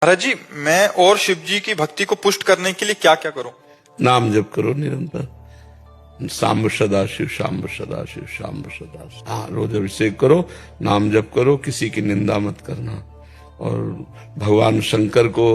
महाराज जी, मैं और शिव जी की भक्ति को पुष्ट करने के लिए क्या क्या करूं? नाम जप करो निरंतर। सांब सदाशिव, सांब सदाशिव, सांब सदाशिव। हाँ, रोज अभिषेक करो, नाम जप करो, किसी की निंदा मत करना। और भगवान शंकर को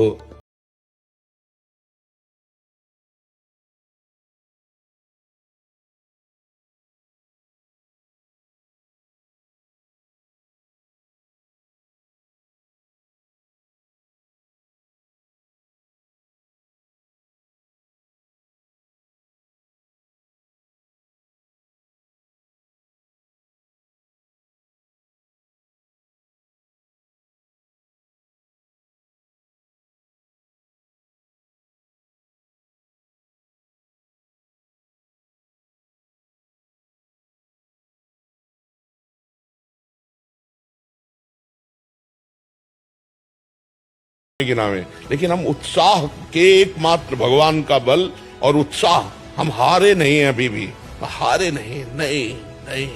के नाम है, लेकिन हम उत्साह के एकमात्र भगवान का बल और उत्साह, हम हारे नहीं हैं, अभी भी हारे नहीं। नहीं नहीं,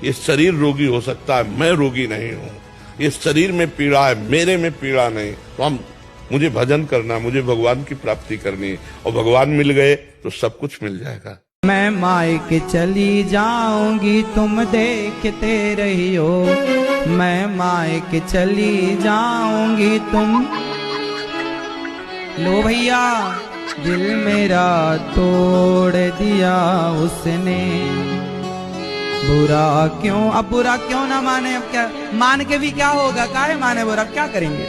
ये शरीर रोगी हो सकता है, मैं रोगी नहीं हूं। ये शरीर में पीड़ा है, मेरे में पीड़ा नहीं। तो मुझे भजन करना, मुझे भगवान की प्राप्ति करनी है, और भगवान मिल गए तो सब कुछ मिल जाएगा। मैं मायके चली जाऊंगी तुम देखते रहियो, मैं मायके चली जाऊंगी तुम। लो भैया, दिल मेरा तोड़ दिया उसने, बुरा क्यों? अब बुरा क्यों ना माने? अब क्या मान के भी क्या होगा? काहे माने बुरा? क्या करेंगे?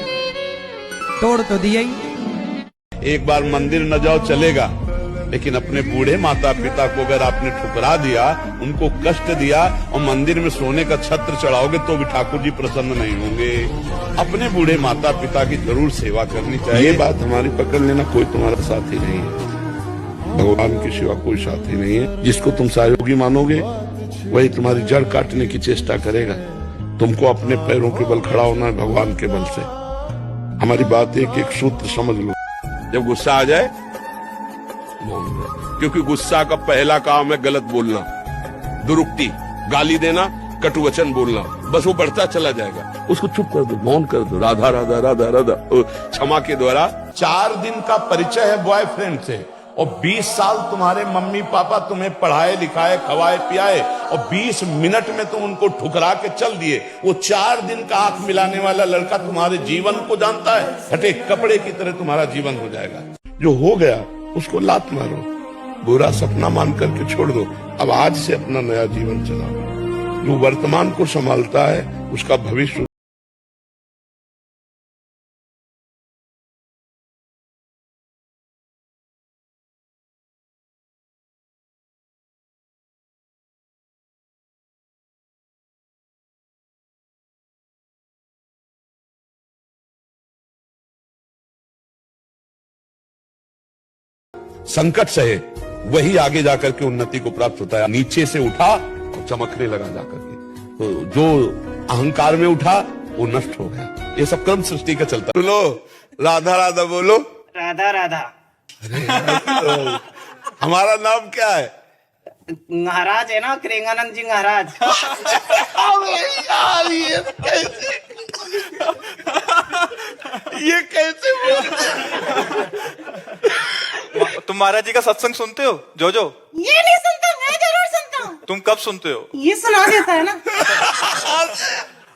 तोड़ तो दिया ही। एक बार मंदिर न जाओ चलेगा, लेकिन अपने बूढ़े माता पिता को अगर आपने ठुकरा दिया, उनको कष्ट दिया, और मंदिर में सोने का छत्र चढ़ाओगे तो भी ठाकुर जी प्रसन्न नहीं होंगे। अपने बूढ़े माता पिता की जरूर सेवा करनी चाहिए। ये बात हमारी पकड़ लेना, कोई तुम्हारा साथी नहीं है, भगवान के सिवा कोई साथी नहीं है। जिसको तुम सहयोगी मानोगे वही तुम्हारी जड़ काटने की चेष्टा करेगा। तुमको अपने पैरों के बल खड़ा होना है, भगवान के बल से। हमारी बात एक सूत्र समझ लो, जब गुस्सा आ जाए, क्योंकि गुस्सा का पहला काम है गलत बोलना, दुरुक्ति, गाली देना, कटु वचन बोलना। बस वो बढ़ता चला जाएगा, उसको चुप कर दो, मौन कर दो। राधा राधा राधा राधा, क्षमा के द्वारा। 4 दिन का परिचय है बॉयफ्रेंड से, और 20 साल तुम्हारे मम्मी पापा तुम्हें पढ़ाए लिखाए, खवाए पियाए, और 20 मिनट में तुम उनको ठुकरा के चल दिए। वो 4 दिन का आंख मिलाने वाला लड़का तुम्हारे जीवन को जानता है, हटे कपड़े की तरह तुम्हारा जीवन हो जाएगा। जो हो गया उसको लात मारो, बुरा सपना मान करके छोड़ दो। अब आज से अपना नया जीवन चलाओ। जो वर्तमान को संभालता है उसका भविष्य संकट सहे, वही आगे जाकर के उन्नति को प्राप्त होता है। नीचे से उठा और चमकने लगा जाकर के, तो जो अहंकार में उठा वो नष्ट हो गया। ये सब क्रम सृष्टि का चलता है। बोलो राधा राधा, बोलो राधा राधा। अरे हमारा नाम क्या है? महाराज है ना, क्रेंगानंद जी महाराज। यार ये कैसे तुम महाराज जी का सत्संग सुनते हो? जो ये नहीं सुनता, मैं जरूर सुनता हूँ। तुम कब सुनते हो? ये सुना देता है ना।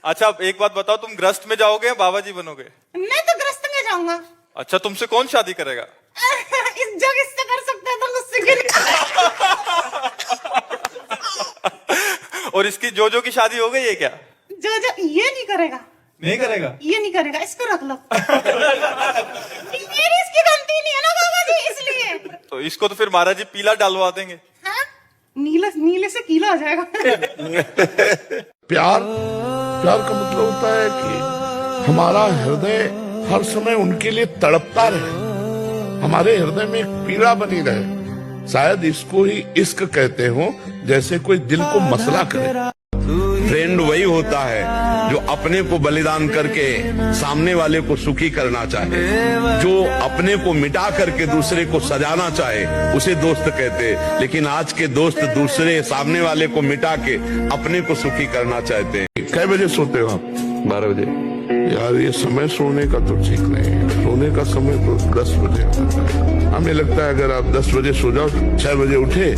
अच्छा, एक बात बताओ, तुम ग्रस्त में जाओगे या बाबा जी बनोगे? मैं तो ग्रस्त में जाऊंगा। अच्छा, तुमसे कौन शादी करेगा? इस जग इससे कर सकता है तो मुझसे क्यों नहीं? और इसकी जो की शादी हो गई है क्या? जो ये नहीं करेगा। नहीं करेगा? ये नहीं करेगा, इसको रख लो। मेरी इसकी गलती नहीं है ना बाबा जी, इसलिए। तो इसको तो फिर महाराज जी पीला डालवा देंगे। हाँ? नीले से कीला आ जाएगा। प्यार का मतलब होता है कि हमारा हृदय हर समय उनके लिए तड़पता रहे, हमारे हृदय में एक पीड़ा बनी रहे। शायद इसको ही इश्क कहते हो, जैसे कोई दिल को मसला करे। फ्रेंड वही होता है जो अपने को बलिदान करके सामने वाले को सुखी करना चाहे, जो अपने को मिटा करके दूसरे को सजाना चाहे, उसे दोस्त कहते। लेकिन आज के दोस्त दूसरे सामने वाले को मिटा के अपने को सुखी करना चाहते हैं। कै बजे सोते हो आप? 12 बजे। यार ये समय सोने का तो ठीक नहीं है। सोने का समय तो 10 बजे होता है। हमें लगता है अगर आप 10 बजे सो जाओ, 6 बजे उठे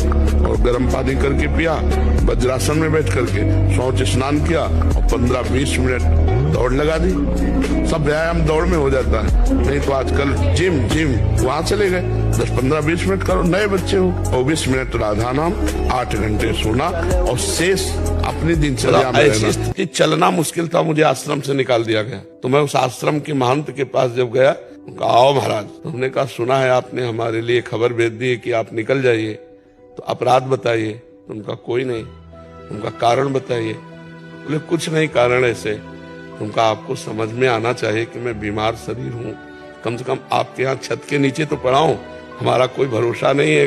और गर्म पानी करके पिया, वज्रासन में बैठ करके शौच स्नान किया और 15-20 मिनट दौड़ लगा दी, सब व्यायाम दौड़ में हो जाता है। नहीं तो आजकल जिम वहां चले गए, 10-15-20 मिनट करो, नए बच्चे हो, और 20 मिनट राधा नाम, 8 घंटे सोना और शेष अपनी दिनचर्या में रहना। चलना मुश्किल था, मुझे आश्रम से निकाल दिया गया। तो मैं उस आश्रम के महंत के पास जब गया, उनका आओ महाराज, हमने कहा सुना है आपने हमारे लिए खबर भेज दी है कि आप निकल जाइए, तो अपराध बताइए। तो उनका कोई नहीं। उनका कारण बताइए। बोले कुछ नहीं कारण ऐसे, उनका आपको समझ में आना चाहिए कि मैं बीमार शरीर हूँ, कम से कम आपके यहाँ छत के नीचे तो पड़ा हूँ, हमारा कोई भरोसा नहीं है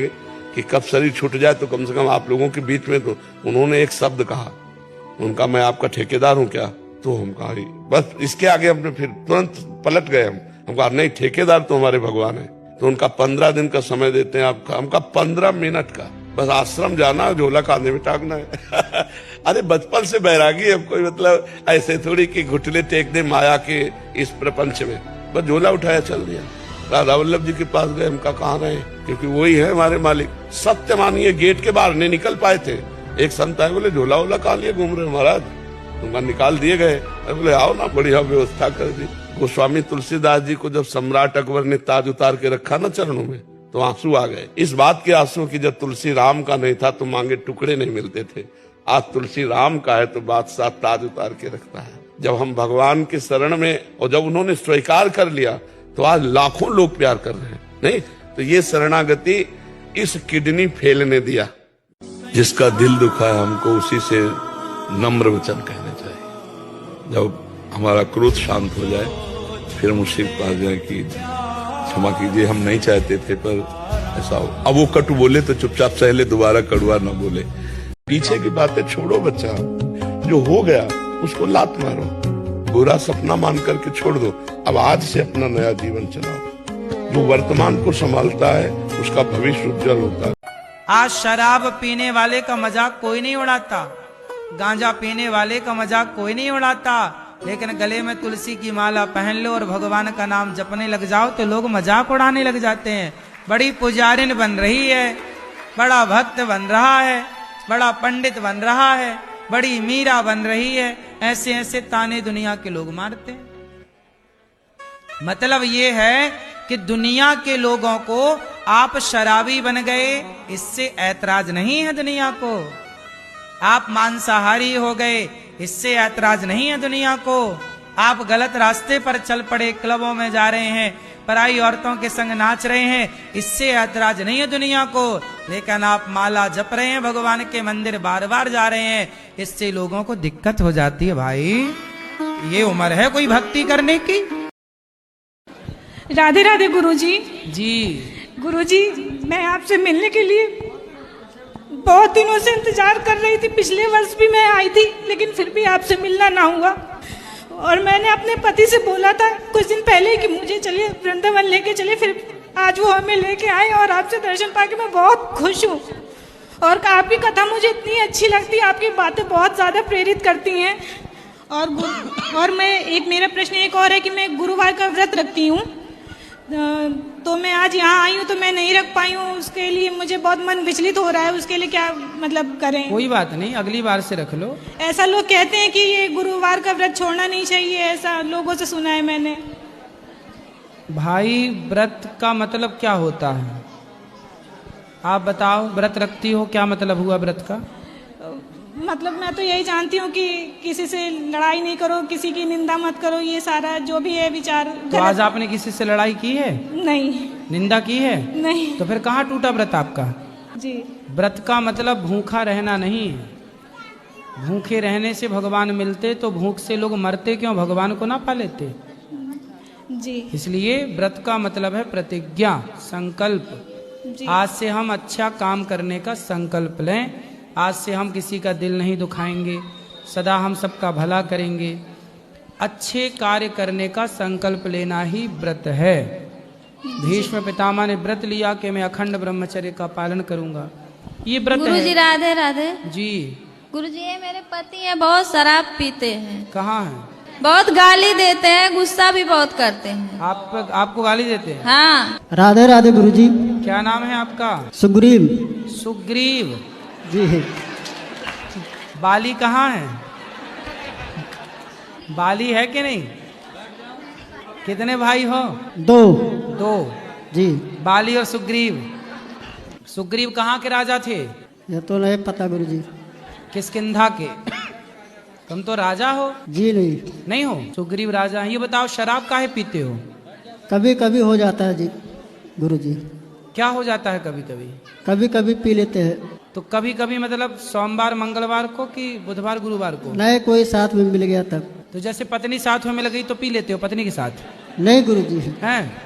कि कब शरीर छूट जाए, तो कम से कम आप लोगों के बीच में तो। उन्होंने एक शब्द कहा, उनका मैं आपका ठेकेदार हूँ क्या? तो हम कहा बस, इसके आगे हमने फिर तुरंत पलट गए। हम कहा नहीं, ठेकेदार तो हमारे भगवान है। तो उनका 15 दिन का समय देते हैं आपका, हमका 15 मिनट का, बस आश्रम जाना, झोला कांधे में टांगना है। अरे बचपन से बैरागी है कोई, मतलब ऐसे थोड़ी कि घुटने टेक दे माया के इस प्रपंच में, बस झोला उठाया चल दिया। राधा वल्लभ जी के पास गए, हमका कहाँ रहे, क्योंकि वही है हमारे मालिक। सत्य मानिए गेट के बाहर नहीं निकल पाए थे। एक संत आए, बोले झोला वोला कहाँ लिए घूम रहे महाराज? तुमका निकाल दिए गए। बोले आओ ना, बढ़िया व्यवस्था कर दी। गोस्वामी तुलसीदास जी को जब सम्राट अकबर ने ताज उतार के रखा ना चरणों में, तो आंसू आ गए। इस बात के आंसू की जब तुलसी राम का नहीं था तो मांगे टुकड़े नहीं मिलते थे। आज तुलसी राम का है तो बादशाह ताज उतार के रखता है। जब हम भगवान के शरण में, और जब उन्होंने स्वीकार कर लिया, तो आज लाखों लोग प्यार कर रहे हैं। नहीं तो ये शरणागति इस किडनी फेल ने दिया। जिसका दिल दुखा है, हमको उसी से नम्र वचन कहने चाहिए। जब हमारा क्रोध शांत हो जाए, फिर मुझसे पास जाए कि क्षमा कीजिए, हम नहीं चाहते थे पर ऐसा हो। अब वो कटु बोले तो चुपचाप सहले, दोबारा कड़वा न बोले। पीछे की बातें छोड़ो बच्चा, जो हो गया उसको लात मारो, बुरा सपना मान करके छोड़ दो। अब आज से अपना नया जीवन चलाओ। जो वर्तमान को संभालता है उसका भविष्य उज्जवल होता है। आज शराब पीने वाले का मजाक कोई नहीं उड़ाता, गांजा पीने वाले का मजाक कोई नहीं उड़ाता, लेकिन गले में तुलसी की माला पहन लो और भगवान का नाम जपने लग जाओ तो लोग मजाक उड़ाने लग जाते हैं। बड़ी पुजारिन बन रही है, बड़ा भक्त बन रहा है, बड़ा पंडित बन रहा है, बड़ी मीरा बन रही है, ऐसे ऐसे ताने दुनिया के लोग मारते हैं। मतलब ये है कि दुनिया के लोगों को आप शराबी बन गए, इससे ऐतराज नहीं है दुनिया को। आप मांसाहारी हो गए, इससे ऐतराज नहीं है दुनिया को। आप गलत रास्ते पर चल पड़े, क्लबों में जा रहे हैं, पराई औरतों के संग नाच रहे हैं, इससे ऐतराज नहीं है दुनिया को। लेकिन आप माला जप रहे हैं, भगवान के मंदिर बार बार जा रहे हैं, इससे लोगों को दिक्कत हो जाती है। भाई ये उम्र है कोई भक्ति करने की? राधे राधे गुरुजी। जी गुरुजी, मैं आपसे मिलने के लिए बहुत दिनों से इंतजार कर रही थी। पिछले वर्ष भी मैं आई थी, लेकिन फिर भी आपसे मिलना ना हुआ। और मैंने अपने पति से बोला था कुछ दिन पहले कि मुझे चलिए वृंदावन लेके चलिए, फिर आज वो हमें लेके आए और आपसे दर्शन पाके मैं बहुत खुश हूँ। और आपकी कथा मुझे इतनी अच्छी लगती है, आपकी बातें बहुत ज़्यादा प्रेरित करती हैं। और मैं मेरा प्रश्न एक और है कि मैं गुरुवार का व्रत रखती हूँ, तो मैं आज यहाँ आई हूँ तो मैं नहीं रख पाई हूँ, उसके लिए मुझे बहुत मन विचलित हो रहा है। उसके लिए क्या मतलब करें? कोई बात नहीं, अगली बार से रख लो। ऐसा लोग कहते हैं कि ये गुरुवार का व्रत छोड़ना नहीं चाहिए, ऐसा लोगों से सुना है मैंने। भाई व्रत का मतलब क्या होता है? आप बताओ, व्रत रखती हो, क्या मतलब हुआ व्रत का? मतलब मैं तो यही जानती हूँ कि किसी से लड़ाई नहीं करो, किसी की निंदा मत करो, ये सारा जो भी है विचार। तो आज आपने किसी से लड़ाई की है? नहीं। निंदा की है? नहीं। तो फिर कहाँ टूटा व्रत आपका? जी। व्रत का मतलब भूखा रहना नहीं है। भूखे रहने से भगवान मिलते तो भूख से लोग मरते क्यों? भगवान को ना पा लेते। जी। इसलिए व्रत का मतलब है प्रतिज्ञा, संकल्प। आज से हम अच्छा काम करने का संकल्प लें। आज से हम किसी का दिल नहीं दुखाएंगे, सदा हम सबका भला करेंगे। अच्छे कार्य करने का संकल्प लेना ही व्रत है। भीष्म पितामह ने व्रत लिया कि मैं अखंड ब्रह्मचर्य का पालन करूंगा, ये व्रत है। गुरुजी राधे राधे। जी गुरुजी, ये मेरे पति हैं, बहुत शराब पीते हैं। कहाँ है? बहुत गाली देते हैं, गुस्सा भी बहुत करते हैं। आपको गाली देते हैं? हाँ। राधे राधे गुरुजी। क्या नाम है आपका? सुग्रीव। सुग्रीव जी। बाली कहाँ है? बाली है कि नहीं? कितने भाई हो? दो। दो जी। बाली और सुग्रीव। सुग्रीव कहाँ के राजा थे? ये तो नहीं पता गुरुजी। किष्किंधा के। तुम तो राजा हो? जी नहीं हो? सुग्रीव राजा हैं। ये बताओ शराब काहे पीते हो? कभी कभी हो जाता है जी गुरुजी। क्या हो जाता है कभी कभी? कभी कभी पी लेते हैं। तो कभी कभी मतलब सोमवार मंगलवार को कि बुधवार गुरुवार को? नहीं, कोई साथ में मिल गया तब। तो जैसे पत्नी साथ में मिल गई तो पी लेते हो पत्नी के साथ? नहीं गुरुजी, हैं?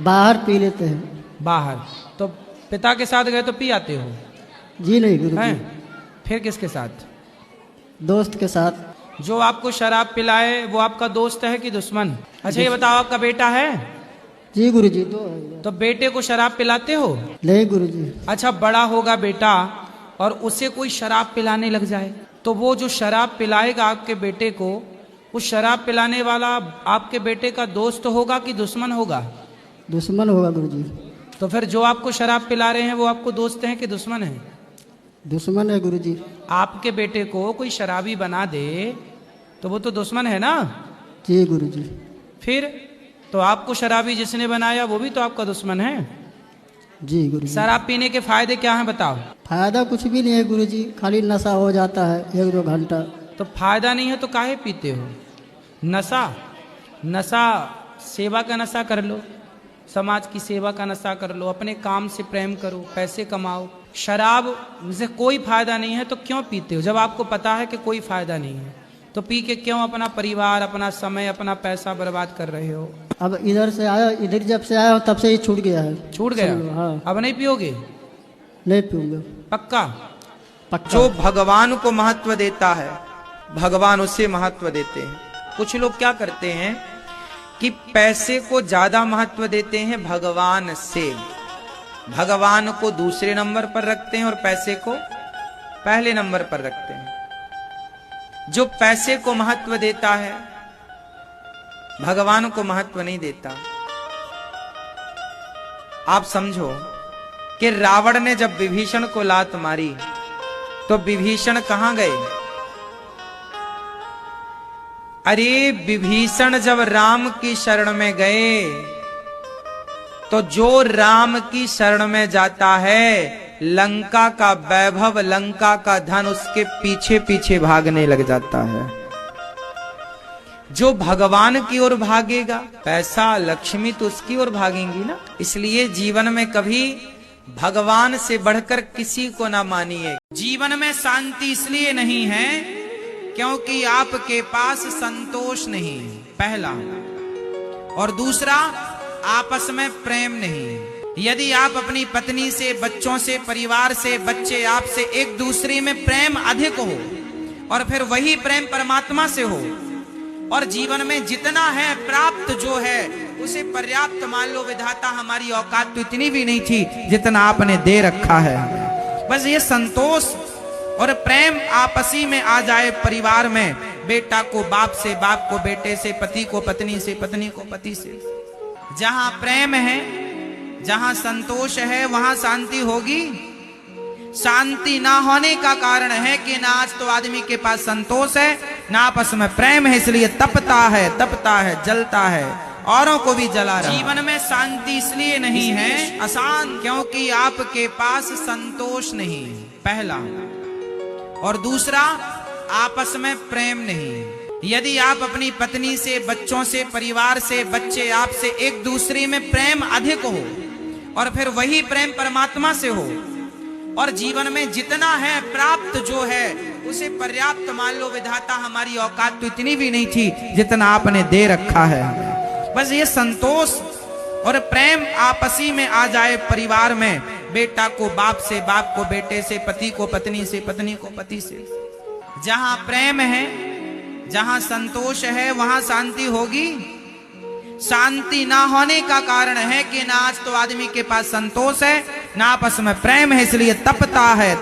बाहर पी लेते हैं। बाहर? तो पिता के साथ गए तो पी आते हो? जी नहीं गुरुजी। हैं? फिर किसके साथ? दोस्त के साथ। जो आपको शराब पिलाए वो आपका दोस्त है कि दुश्मन? अच्छा ये बताओ, आपका बेटा है? जी गुरुजी, दो है। तो बेटे को शराब पिलाते हो? नहीं गुरुजी। अच्छा, बड़ा होगा बेटा और उसे कोई शराब पिलाने लग जाए तो वो जो शराब पिलाएगा आपके बेटे को, उस शराब पिलाने वाला आपके बेटे का दोस्त होगा कि दुश्मन होगा? दुश्मन होगा गुरुजी। तो फिर जो आपको शराब पिला रहे हैं वो आपको दोस्त हैं कि दुश्मन हैं? दुश्मन है गुरुजी। आपके बेटे को कोई शराबी बना दे तो वो तो दुश्मन है ना? जी गुरुजी। फिर तो आपको शराबी जिसने बनाया वो भी तो आपका दुश्मन है। जी गुरुजी। शराब पीने के फायदे क्या हैं बताओ? फायदा कुछ भी नहीं है गुरुजी, खाली नशा हो जाता है 1-2 घंटा। तो फायदा नहीं है तो काहे पीते हो? नशा सेवा का नशा कर लो, समाज की सेवा का नशा कर लो, अपने काम से प्रेम करो, पैसे कमाओ। शराब से कोई फायदा नहीं है तो क्यों पीते हो? जब आपको पता है कि कोई फायदा नहीं है तो पी के क्यों अपना परिवार, अपना समय, अपना पैसा बर्बाद कर रहे हो? अब इधर जब से आया हूँ तब से ही छूट गया है। छूट गया? हाँ। अब नहीं पियोगे? नहीं पीऊंगा। पक्का? पक्का। जो भगवान को महत्व देता है भगवान उसे महत्व देते हैं। कुछ लोग क्या करते हैं कि पैसे को ज्यादा महत्व देते हैं भगवान से, भगवान को दूसरे नंबर पर रखते हैं और पैसे को पहले नंबर पर रखते हैं। जो पैसे को महत्व देता है भगवान को महत्व नहीं देता। आप समझो कि रावण ने जब विभीषण को लात मारी तो विभीषण कहां गए? अरे विभीषण जब राम की शरण में गए तो जो राम की शरण में जाता है लंका का वैभव, लंका का धन उसके पीछे पीछे भागने लग जाता है। जो भगवान की ओर भागेगा, पैसा लक्ष्मी तो उसकी ओर भागेंगी ना। इसलिए जीवन में कभी भगवान से बढ़कर किसी को ना मानिए। जीवन में शांति इसलिए नहीं है क्योंकि आपके पास संतोष नहीं है, पहला। और दूसरा, आपस में प्रेम नहीं है। यदि आप अपनी पत्नी से, बच्चों से, परिवार से, बच्चे आपसे एक दूसरे में प्रेम अधिक हो और फिर वही प्रेम परमात्मा से हो और जीवन में जितना है प्राप्त जो है उसे पर्याप्त मान लो। विधाता हमारी औकात तो इतनी भी नहीं थी जितना आपने दे रखा है। बस ये संतोष और प्रेम आपसी में आ जाए परिवार में, बेटा को बाप से, बाप को बेटे से, पति को पत्नी से, पत्नी को पति से। जहां प्रेम है, जहां संतोष है, वहां शांति होगी। शांति ना होने का कारण है कि ना आज तो आदमी के पास संतोष है, ना आपस में प्रेम है, इसलिए तपता है, जलता है, औरों को भी जला रहा है। जीवन में शांति इसलिए नहीं है अशांत क्योंकि आपके पास संतोष नहीं है, पहला। और दूसरा, आपस में प्रेम नहीं है। यदि आप अपनी पत्नी से, बच्चों से, परिवार से, बच्चे आपसे एक दूसरे में प्रेम अधिक हो और फिर वही प्रेम परमात्मा से हो और जीवन में जितना है प्राप्त जो है उसे पर्याप्त मान लो। विधाता हमारी औकात तो इतनी भी नहीं थी जितना आपने दे रखा है। बस ये संतोष और प्रेम आपसी में आ जाए परिवार में, बेटा को बाप से, बाप को बेटे से, पति को पत्नी से, पत्नी को पति से। जहां प्रेम है, जहां संतोष है, वहां शांति होगी। शांति ना होने का कारण है कि ना आज तो आदमी के पास संतोष है, ना आपस में प्रेम है, इसलिए तपता है।